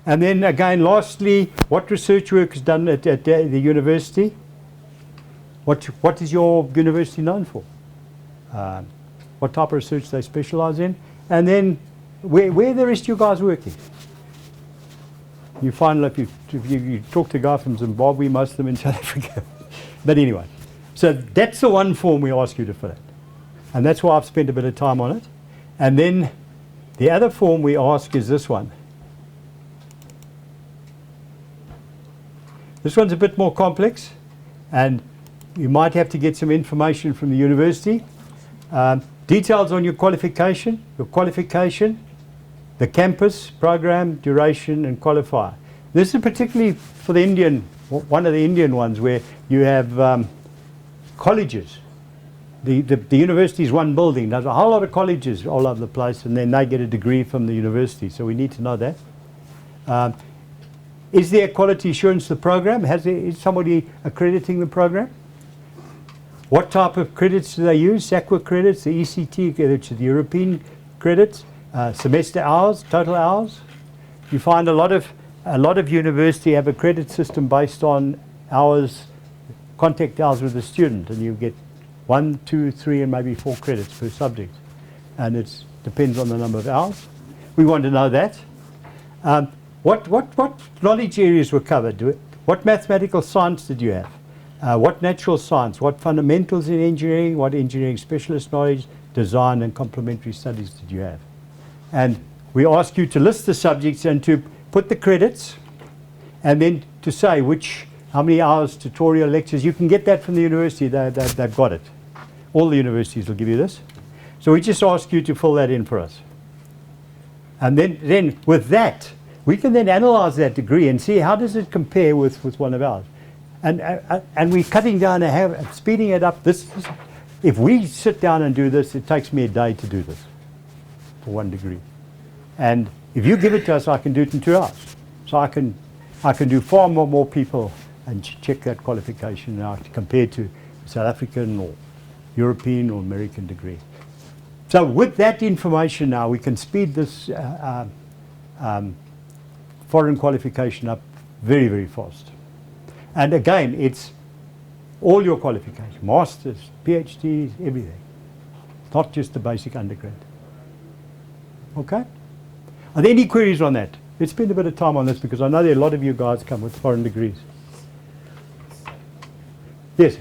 And then again, lastly, what research work is done at the university? What is your university known for? What type of research they specialise in? And then where the rest of you guys working? You find if you talk to a guy from Zimbabwe, most of them in South Africa. But anyway, so that's the one form we ask you to fill out. And that's why I've spent a bit of time on it. And then the other form we ask is this one. This one's a bit more complex, and you might have to get some information from the university. Details on your qualification, the campus, program, duration, and qualifier. This is particularly for the Indian, one of the Indian ones where you have colleges. The university is one building. There's a whole lot of colleges all over the place, and then they get a degree from the university. So we need to know that. Is there quality assurance to the program? Is somebody accrediting the program? What type of credits do they use? SACWA credits, the ECT, which is the European credits, semester hours, total hours. You find a lot of university have a credit system based on hours, contact hours with the student, and you get 1, 2, 3, and maybe 4 credits per subject, and it depends on the number of hours. We want to know that. What knowledge areas were covered? What mathematical science did you have? What natural science? What fundamentals in engineering? What engineering specialist knowledge, design, and complementary studies did you have? And we ask you to list the subjects and to put the credits, and then to say how many hours tutorial lectures. You can get that from the university. They've got it. All the universities will give you this. So we just ask you to fill that in for us. And then with that, we can then analyze that degree and see how does it compare with one of ours. And we're cutting down and speeding it up. If we sit down and do this, it takes me a day to do this for 1 degree. And if you give it to us, I can do it in 2 hours. So I can do far more people and check that qualification now compared to South African or European or American degree. So with that information now, we can speed this foreign qualification up very, very fast. And again, it's all your qualifications, masters, PhDs, everything. Not just the basic undergrad. Okay? Are there any queries on that? Let's spend a bit of time on this because I know there are a lot of you guys come with foreign degrees. Yes?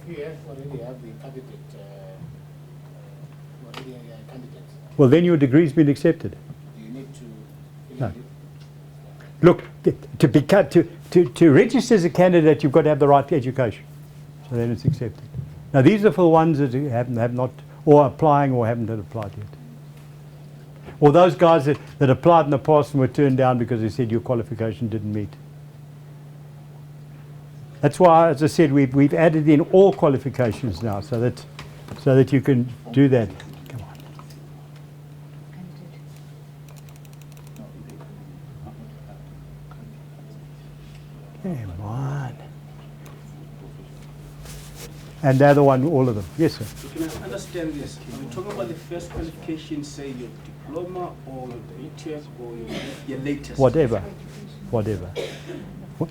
If you already have the candidate, Well, then your degree's been accepted. do you need to No. fill it? Look, to register as a candidate, you've got to have the right education. So then it's accepted. Now, these are for the ones that have not, or applying or haven't applied yet. Or those guys that applied in the past and were turned down because they said your qualification didn't meet. That's why, as I said, we've added in all qualifications now so that you can do that. Come on. Come on. And the other one, all of them. Yes, sir. So can I understand this? Are we talking about the first qualification, say your diploma or your BTEC or your latest? Whatever.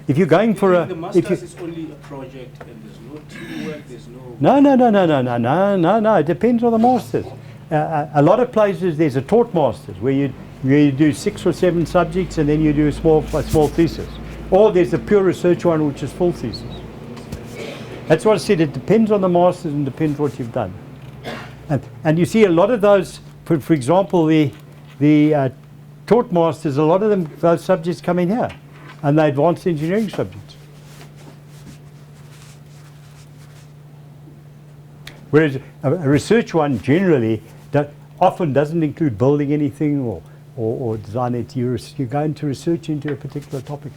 If you're going for a... The master's is only a project and there's no teamwork, there's no... No. It depends on the masters. A lot of places there's a taught masters where you do 6 or 7 subjects and then you do a small thesis. Or there's a pure research one which is full thesis. That's what I said, it depends on the masters and depends what you've done. And you see a lot of those, for example, the taught masters, a lot of them, those subjects come in here. And the advanced engineering subjects. Whereas a research one generally often doesn't include building anything or design it. You go into research into a particular topic.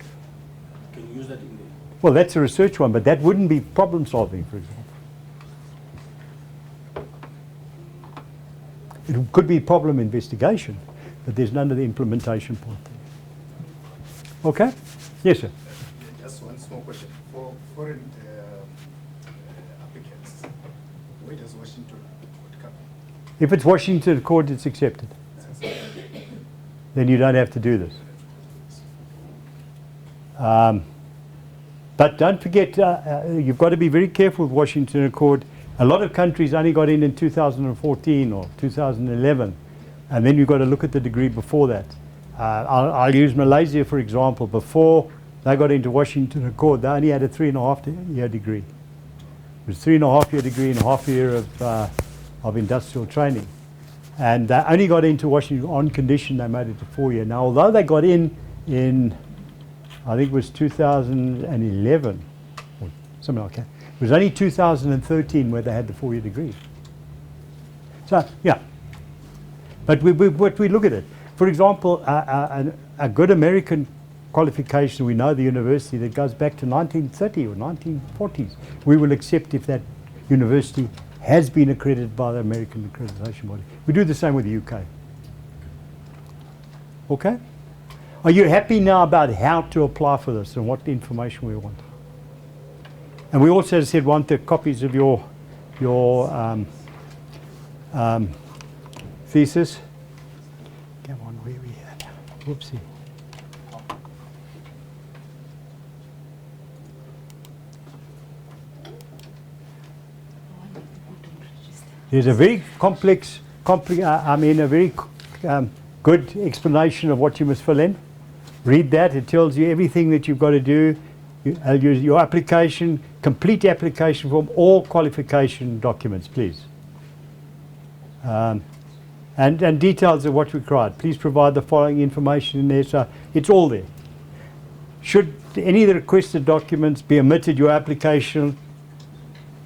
Can you use that in there? Well, that's a research one, but that wouldn't be problem solving, for example. It could be problem investigation, but there's none of the implementation part there. Okay? Yes, sir. Just one small question. For foreign applicants, where does Washington Court come in? If it's Washington Court, it's accepted. Then you don't have to do this. But don't forget, you've got to be very careful with Washington Accord. A lot of countries only got in 2014 or 2011, and then you've got to look at the degree before that. I'll use Malaysia for example. Before they got into Washington Accord, they only had a 3.5-year degree. It was 3.5-year degree and half a year of industrial training. And they only got into Washington on condition they made it to 4-year. Now, although they got in, I think it was 2011, or something like that. It was only 2013 where they had the 4-year degree. So, yeah. But we look at it. For example, a good American qualification, we know the university that goes back to 1930 or 1940s. We will accept if that university has been accredited by the American accreditation body. We do the same with the UK. Okay? Are you happy now about how to apply for this and what information we want? And we also, as I said, want the copies of your thesis. Come on, where we at? Whoopsie. There's a very complex, a very good explanation of what you must fill in. Read that. It tells you everything that you've got to do. Your application, complete application form, all qualification documents, please. And details of what's required. Please provide the following information in there. So it's all there. Should any of the requested documents be omitted, your application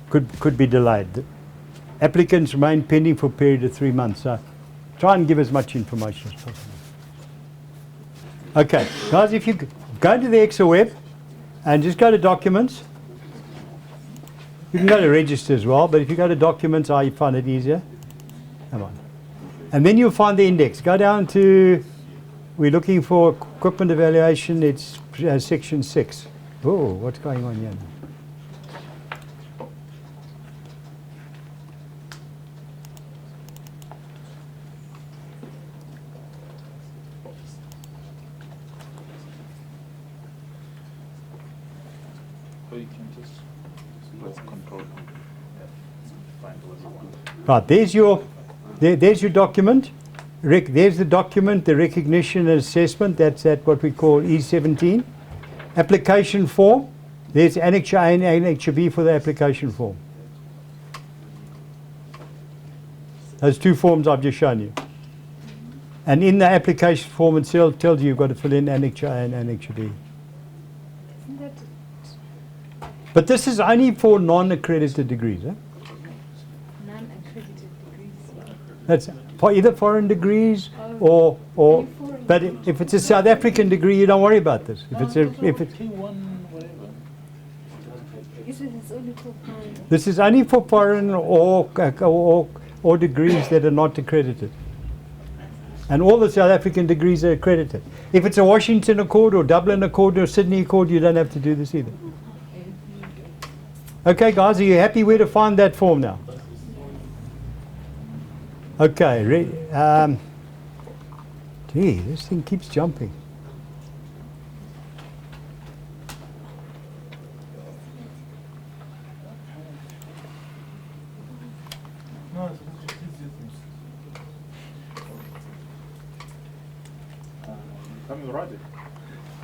could be delayed. Applicants remain pending for a period of 3 months. So try and give as much information as possible. Okay, guys, if you go to the ECSA web and just go to documents, you can go to register as well, but if you go to documents, you find it easier. Come on. And then you'll find the index. Go down to, we're looking for equipment evaluation, it's section 6. Oh, what's going on here now? Right, there's your document. There's the document, the recognition and assessment. That's at what we call E17. Application form. There's Annex A and Annex B for the application form. Those two forms I've just shown you. And in the application form itself tells you you've got to fill in Annex A and Annex B. But this is only for non-accredited degrees. Eh? That's for either foreign degrees or but if it's a South African degree, you don't worry about this. If it's this is only for foreign or degrees that are not accredited. And all the South African degrees are accredited. If it's a Washington Accord or Dublin Accord or Sydney Accord, you don't have to do this either. Okay, guys, are you happy where to find that form now? Okay, gee, this thing keeps jumping.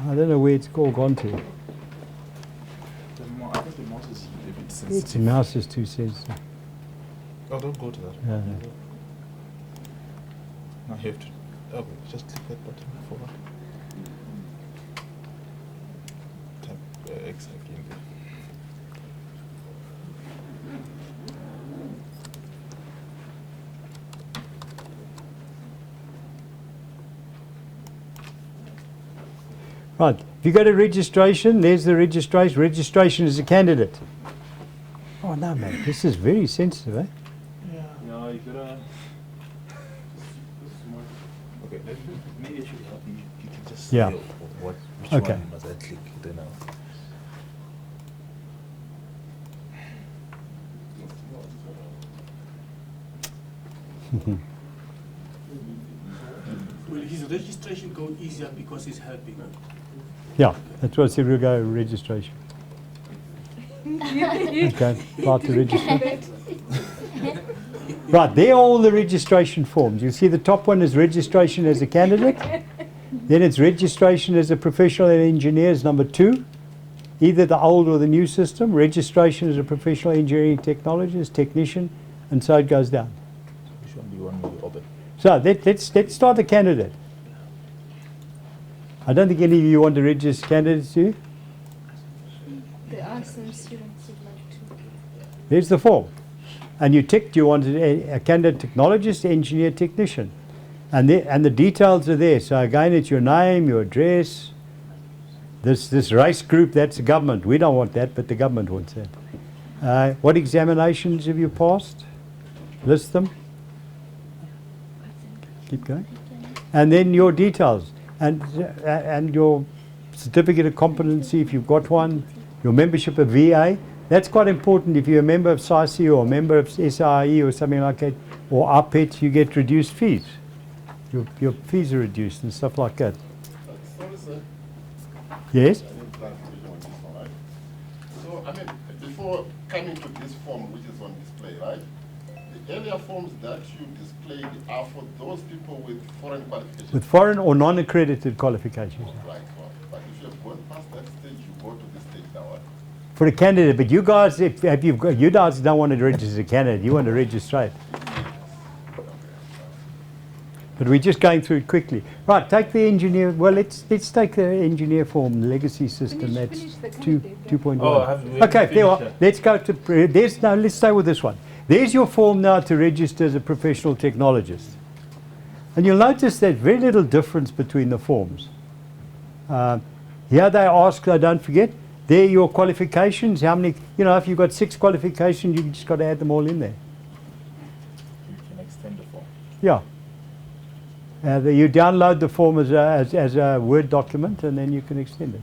I don't know where it's all gone to. I think the mouse is a bit sensitive. The mouse is too sensitive. Oh, don't go to that. Yeah, Now you have to. Okay, just click that button forward. Tap X again. Right, if you go to registration, there's the registration. Registration is a candidate. Oh no, man, this is very sensitive, eh? Yeah. No, you gotta. Okay, maybe it should help you. You can just Yeah. say which Okay. one must I click then now. Will his registration go easier because he's helping? Yeah, that's what I said, we'll go registration. Okay, start to register. Right, there are all the registration forms. You see the top one is registration as a candidate. Then it's registration as a professional engineer is number 2. Either the old or the new system. Registration as a professional engineering technologist, technician, and so it goes down. Which one do you want me to open? So let's start the candidate. I don't think any of you want to register candidates, do you? There are some students who'd like to. There's the form. And you ticked you wanted a candidate technologist, engineer, technician. And the details are there. So again, it's your name, your address. This race group, that's the government. We don't want that, but the government wants that. What examinations have you passed? List them. Keep going. And then your details. And your certificate of competency, if you've got one. Your membership of VA. That's quite important. If you're a member of SIC or a member of SIE or something like that, or RPET, you get reduced fees. Your fees are reduced and stuff like that. Sorry, sir. Yes? I need clarification on this one, right? So, I mean, before coming to this form, which is on display, right? The earlier forms that you displayed are for those people with foreign qualifications. With foreign or non-accredited qualifications. Right, well, but if you have gone past that stage, you go to this stage now, right? For a candidate, but you guys, you guys don't want to register as a candidate, you want to register. But we're just going through it quickly. Right, take the engineer. Well, let's take the engineer form, the legacy system. Finish That's the 2.1. Oh, we haven't Okay, there. finished Let's go to. Let's stay with this one. There's your form now to register as a professional technologist, and you'll notice there's very little difference between the forms. Here they ask. Don't forget. There are your qualifications. How many? If you've got 6 qualifications, you just got to add them all in there. You can extend the form. Yeah. You download the form as a Word document, and then you can extend it.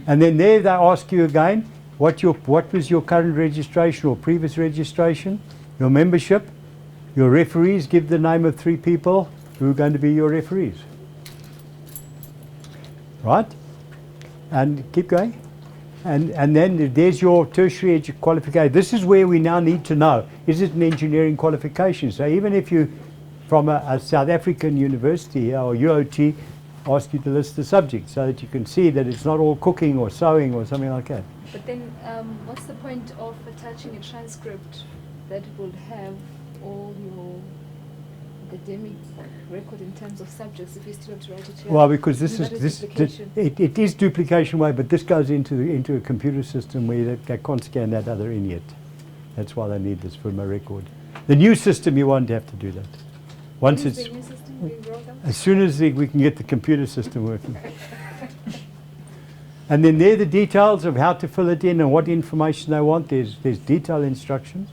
And then there they ask you again, what was your current registration or previous registration, your membership, your referees. Give the name of 3 people who are going to be your referees. Right? And keep going. And then there's your tertiary qualification. This is where we now need to know, is it an engineering qualification? So even if you from a South African university or UOT ask you to list the subject so that you can see that it's not all cooking or sewing or something like that. But then, what's the point of attaching a transcript that would have all your academic record in terms of subjects if you still have to write it here? Well, because duplication. it is duplication way, but this goes into a computer system where they can't scan that other in yet. That's why they need this for my record. The new system, you won't have to do that. Once When is it's the new system being rolled out? as soon as we can get the computer system working. And then there are the details of how to fill it in and what information they want. There's detailed instructions.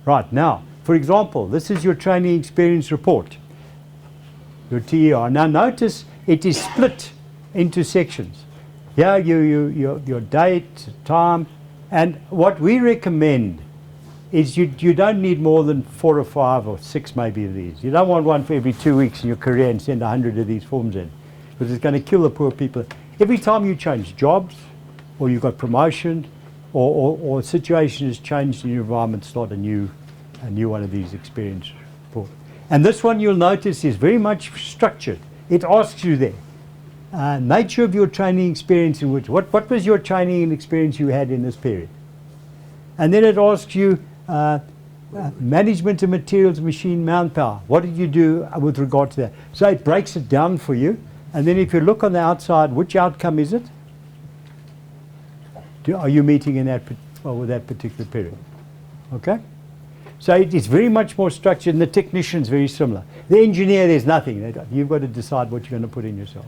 Right, now, for example, this is your training experience report, your TER. Now notice it is split into sections. Here your date, time, and what we recommend is you don't need more than 4 or 5 or 6 maybe of these. You don't want one for every 2 weeks in your career and send 100 of these forms in, because it's going to kill the poor people. Every time you change jobs or you've got promotion or a situation has changed in your environment, start a new one of these experience reports. And this one you'll notice is very much structured. It asks you there, nature of your training experience in which, what was your training and experience you had in this period? And then it asks you, management of materials, machine, manpower. What did you do with regard to that? So it breaks it down for you. And then if you look on the outside, which outcome is it? Are you meeting in that with that particular period? Okay? So it is very much more structured, and the technician is very similar. The engineer, there's nothing. You've got to decide what you're going to put in yourself.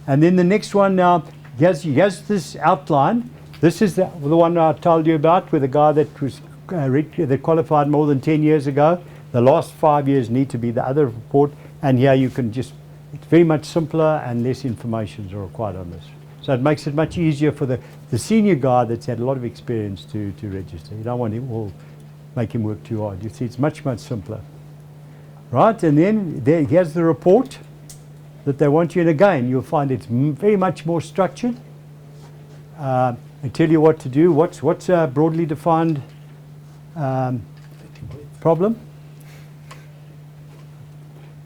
And then the next one now, here's this outline. This is the one I told you about with a guy that was that qualified more than 10 years ago. The last 5 years need to be the other report, and here you can just, it's very much simpler and less information is required on this. So it makes it much easier for the senior guy that's had a lot of experience to register. You don't want him all make him work too hard. You see, it's much, much simpler. Right, and then here's the report. that they want you in. Again, you'll find it's very much more structured. They tell you what to do. What's a broadly defined problem?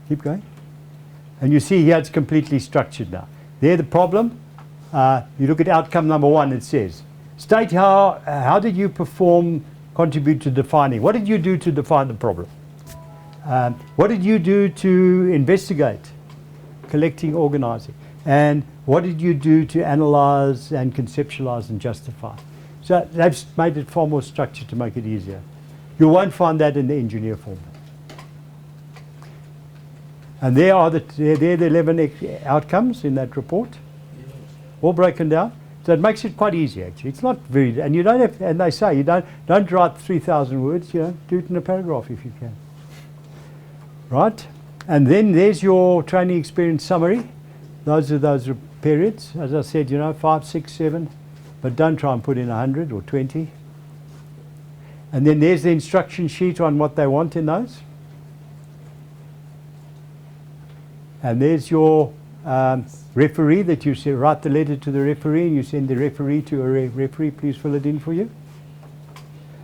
Keep going. And you see here it's completely structured now. There the problem. You look at outcome number 1, it says, state how did you perform, contribute to defining. What did you do to define the problem? What did you do to investigate, collecting, organizing? And what did you do to analyze and conceptualize and justify? So they've made it far more structured to make it easier. You won't find that in the engineer form. And there are the 11 outcomes in that report, all broken down. So it makes it quite easy actually. It's not very, and you don't have, and they say you don't write 3,000 words, you know, do it in a paragraph if you can. Right? And then there's your training experience summary. Those are those periods. As I said, you know, 5, 6, 7, but don't try and put in 100 or 20. And then there's the instruction sheet on what they want in those. And there's your referee that you say, write the letter to the referee, and you send the referee to a referee, please fill it in for you.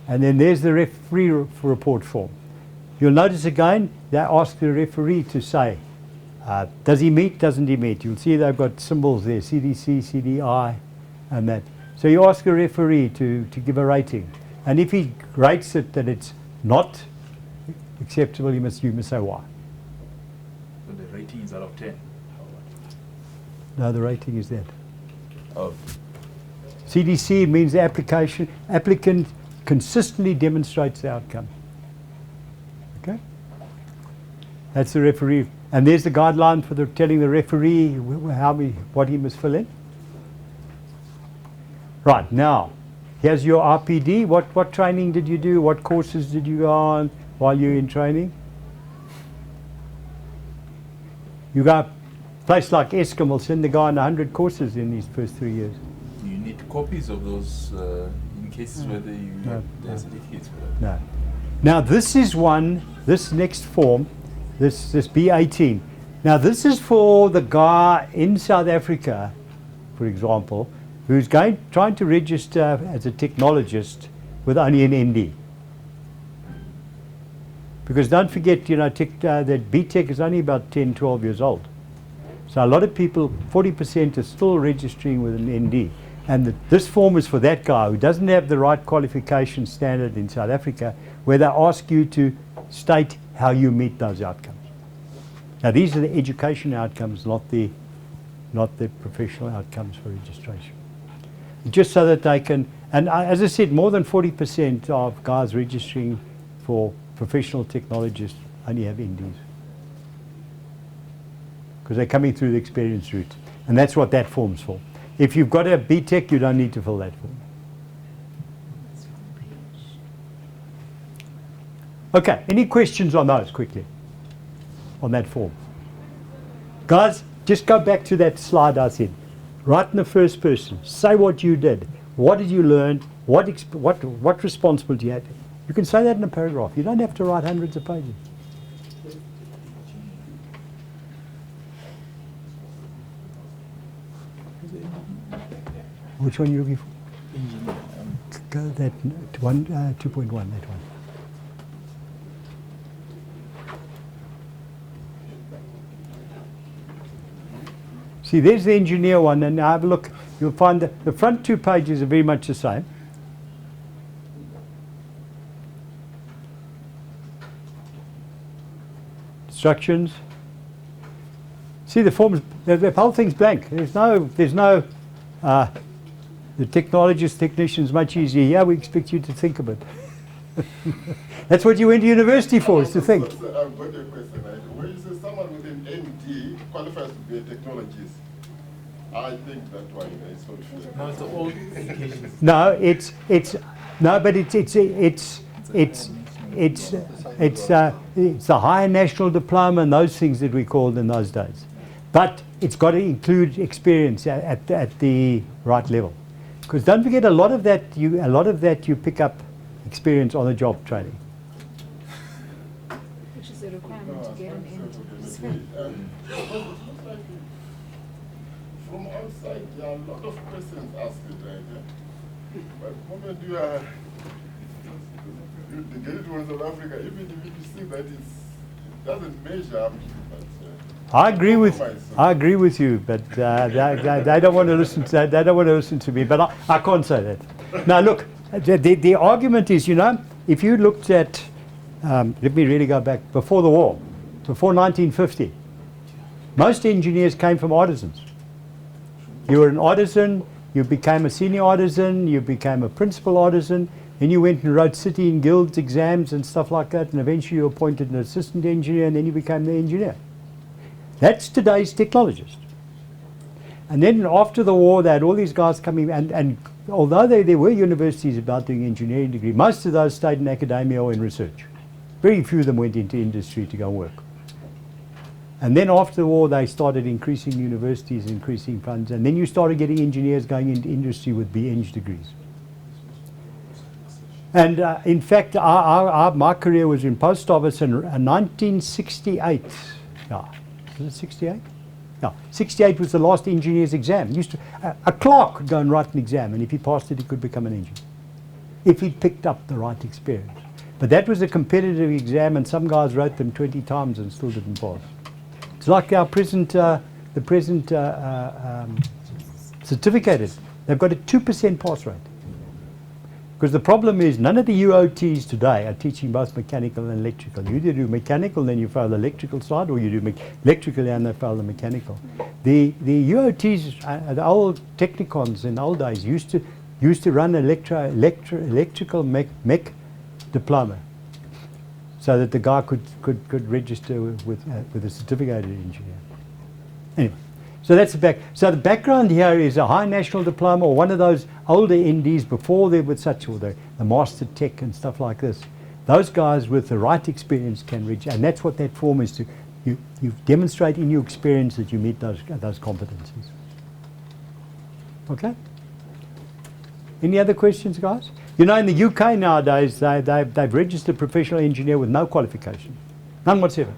And then there's the referee report form. You'll notice again, they ask the referee to say, does he meet, doesn't he meet? You'll see they've got symbols there, CDC, CDI, and that. So you ask a referee to give a rating. And if he rates it that it's not acceptable, you must say why. So the rating is out of 10. No, the rating is that. Oh. CDC means the applicant consistently demonstrates the outcome. Okay? That's the referee. And there's the guideline for telling the referee what he must fill in. Right, now, here's your RPD. What training did you do? What courses did you go on while you were in training? You go a place like Eskom will send the guy on 100 courses in these first 3 years. Do you need copies of those in cases whether you No, the no. certificates for that? No. Now this is one, this next form, this B18. Now this is for the guy in South Africa, for example, who's trying to register as a technologist with only an ND. Because don't forget, you know, that BTech is only about 10, 12 years old. So a lot of people, 40% are still registering with an ND. And this form is for that guy who doesn't have the right qualification standard in South Africa, where they ask you to state how you meet those outcomes. Now these are the education outcomes, not the professional outcomes for registration. Just so that they can, and as I said, more than 40% of guys registering for professional technologists only have NDs. Because they're coming through the experience route. And that's what that form's for. If you've got a BTech, you don't need to fill that form. Okay, any questions on those quickly? On that form? Guys, just go back to that slide I said. Write in the first person. Say what you did. What did you learn? What responsibility you had? You can say that in a paragraph. You don't have to write hundreds of pages. Which one are you looking for? Go that one, 2.1, that one. See, there's the engineer one, and now have a look. You'll find that the front 2 pages are very much the same. Instructions. See, the forms, the whole thing's blank. There's no, the technologist, technician's much easier. Yeah, we expect you to think of it. That's what you went to university for, is to think. I've got a question. When you say someone with an ND qualifies to be a technologist, I think that one is not fair. No, it's all education. No, it's a higher national diploma and those things that we called in those days. But it's got to include experience at the right level. Because don't forget, a lot of that you pick up experience on the job training. Which is a requirement to get an Because end. it looks like from outside there are a lot of questions asked, right? Yeah? But the moment you are you get it from South Africa, even if you see that it doesn't measure up, but I agree with you, but they don't want to listen to they don't want to listen to me. But I can't say that. Now look, the argument is, you know, if you looked at let me really go back before the war, before 1950, most engineers came from artisans. You were an artisan, you became a senior artisan, you became a principal artisan, then you went and wrote city and guilds exams and stuff like that, and eventually you were appointed an assistant engineer, and then you became the engineer. That's today's technologist. And then after the war, they had all these guys coming, and although there were universities about doing engineering degree, most of those stayed in academia or in research. Very few of them went into industry to go work. And then after the war, they started increasing universities, increasing funds, and then you started getting engineers going into industry with BEng degrees. And in fact, my career was in post office in 1968. Yeah, was it 68? Yeah, 68 was the last engineer's exam. A clerk could go and write an exam, and if he passed it, he could become an engineer, if he'd picked up the right experience. But that was a competitive exam, and some guys wrote them 20 times and still didn't pass. It's like our present, certificated. They've got a 2% pass rate. Because the problem is none of the UOTs today are teaching both mechanical and electrical. You either do mechanical, then you fail the electrical side, or you do electrical and they fail the mechanical. The UOTs, the old technicons in the old days used to run electrical mech diploma, so that the guy could register with a certificated engineer. Anyway, so that's the back. So the background here is a high national diploma, or one of those older NDs before there was such, or the master tech and stuff like this. Those guys with the right experience can reach, and that's what that form is to. You demonstrate in your experience that you meet those competencies. Okay. Any other questions, guys? You know, in the UK nowadays, they've registered professional engineer with no qualification, none whatsoever.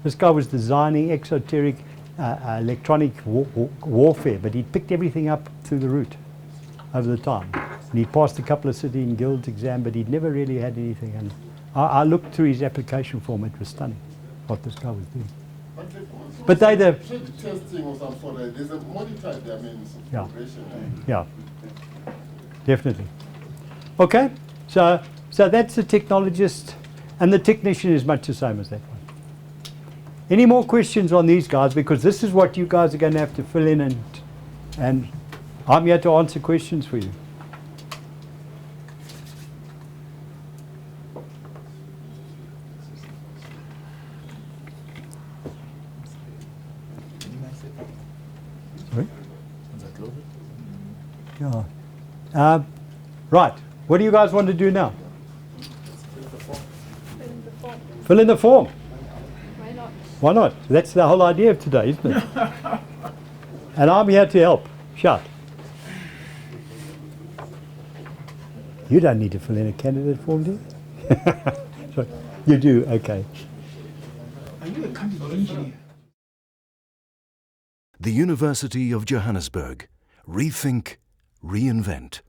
This guy was designing exoteric electronic warfare, but he picked everything up through the route over the time. And he passed a couple of city and guilds exam, but he'd never really had anything. And I looked through his application form; it was stunning what this guy was doing. But they the testing or some sort. There's a monitor there, I mean, progression. Yeah, definitely. Okay, so that's the technologist, and the technician is much the same as that one. Any more questions on these guys? Because this is what you guys are going to have to fill in, and I'm here to answer questions for you. Sorry? Yeah. Right. What do you guys want to do now? Fill in the form. Why not? Why not? That's the whole idea of today, isn't it? And I'm here to help. Shout. You don't need to fill in a candidate form, do you? Sorry. You do? Okay. Are you a candidate engineer? The University of Johannesburg. Rethink, reinvent.